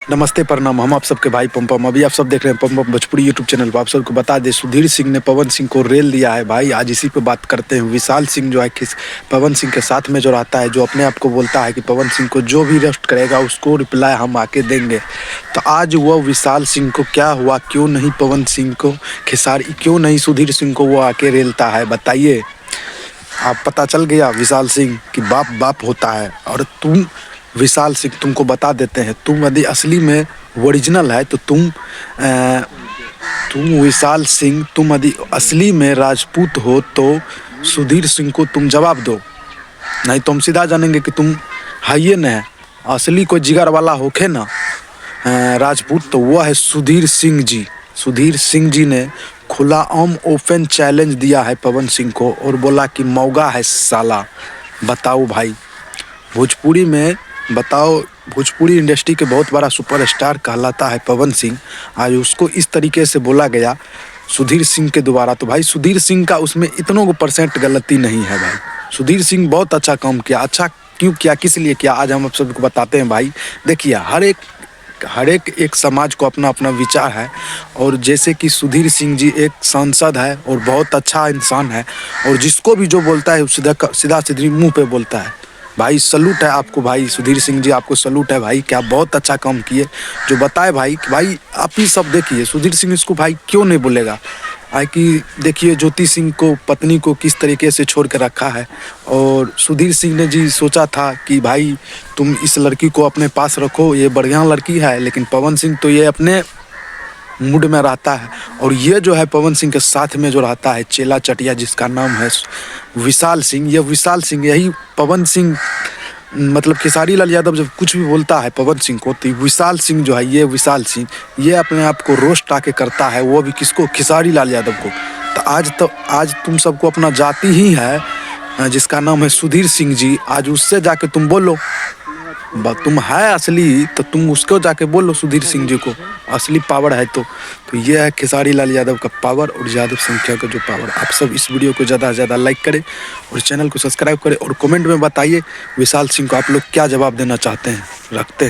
नमस्ते प्रणाम। हम आप सबके भाई पम्पम। अभी आप सब देख रहे हैं पम्पम भोजपुरी यूट्यूब चैनल पर। आप सबको बता दें, सुधीर सिंह ने पवन सिंह को रेल दिया है भाई। आज इसी पे बात करते हैं। विशाल सिंह जो है किस पवन सिंह के साथ में जो रहता है, जो अपने आप को बोलता है कि पवन सिंह को जो भी रेस्ट करेगा उसको रिप्लाई हम आके देंगे। तो आज वो विशाल सिंह को क्या हुआ, क्यों नहीं पवन सिंह को खेसारी, क्यों नहीं सुधीर सिंह को वो आके रेलता है, बताइए। आप पता चल गया विशाल सिंह कि बाप बाप होता है। और तुम विशाल सिंह, तुमको बता देते हैं, तुम यदि असली में ओरिजिनल है तो तुम विशाल सिंह, तुम यदि असली में राजपूत हो तो सुधीर सिंह को तुम जवाब दो। नहीं तो हम सीधा जानेंगे कि तुम है ये न असली कोई जिगर वाला होके ना राजपूत, तो वो है सुधीर सिंह जी। सुधीर सिंह जी ने खुला आम ओपन चैलेंज दिया है पवन सिंह को और बोला कि मौगा है साला। बताओ भाई, भोजपुरी में बताओ, भोजपुरी इंडस्ट्री के बहुत बड़ा सुपरस्टार कहलाता है पवन सिंह। आज उसको इस तरीके से बोला गया सुधीर सिंह के द्वारा। तो भाई सुधीर सिंह का उसमें इतनों को % गलती नहीं है भाई। सुधीर सिंह बहुत अच्छा काम किया। अच्छा क्यों किया, किस लिए किया, आज हम आप सबको बताते हैं भाई। देखिए, हर एक समाज को अपना अपना विचार है। और जैसे कि सुधीर सिंह जी एक सांसद है और बहुत अच्छा इंसान है, और जिसको भी जो बोलता है सीधा सीधी मुंह पे बोलता है। भाई सलूट है आपको भाई, सुधीर सिंह जी आपको सलूट है भाई, क्या बहुत अच्छा काम किए। जो बताए भाई कि भाई आप ही सब देखिए, सुधीर सिंह इसको भाई क्यों नहीं बोलेगा। आई कि देखिए ज्योति सिंह को, पत्नी को किस तरीके से छोड़ कर रखा है। और सुधीर सिंह ने जी सोचा था कि भाई तुम इस लड़की को अपने पास रखो, ये बढ़िया लड़की है। लेकिन पवन सिंह तो ये अपने मूड में रहता है। और ये जो है पवन सिंह के साथ में जो रहता है चेला चटिया, जिसका नाम है विशाल सिंह। ये विशाल सिंह, यही पवन सिंह, मतलब खेसारी लाल यादव जब कुछ भी बोलता है पवन सिंह को, तो विशाल सिंह जो है, ये विशाल सिंह, ये अपने आप को रोस्ट आके करता है। वो भी किसको, खेसारी लाल यादव को। तो आज तुम सबको अपना जाति ही है जिसका नाम है सुधीर सिंह जी, आज उससे जाके तुम बोलो। तुम है असली तो तुम उसको जाके बोलो सुधीर सिंह जी को, असली पावर है तो ये है खेसारी लाल यादव का पावर और यादव संख्या का जो पावर। आप सब इस वीडियो को ज़्यादा से ज़्यादा लाइक करें और चैनल को सब्सक्राइब करें और कमेंट में बताइए विशाल सिंह को आप लोग क्या जवाब देना चाहते हैं। रखते हैं।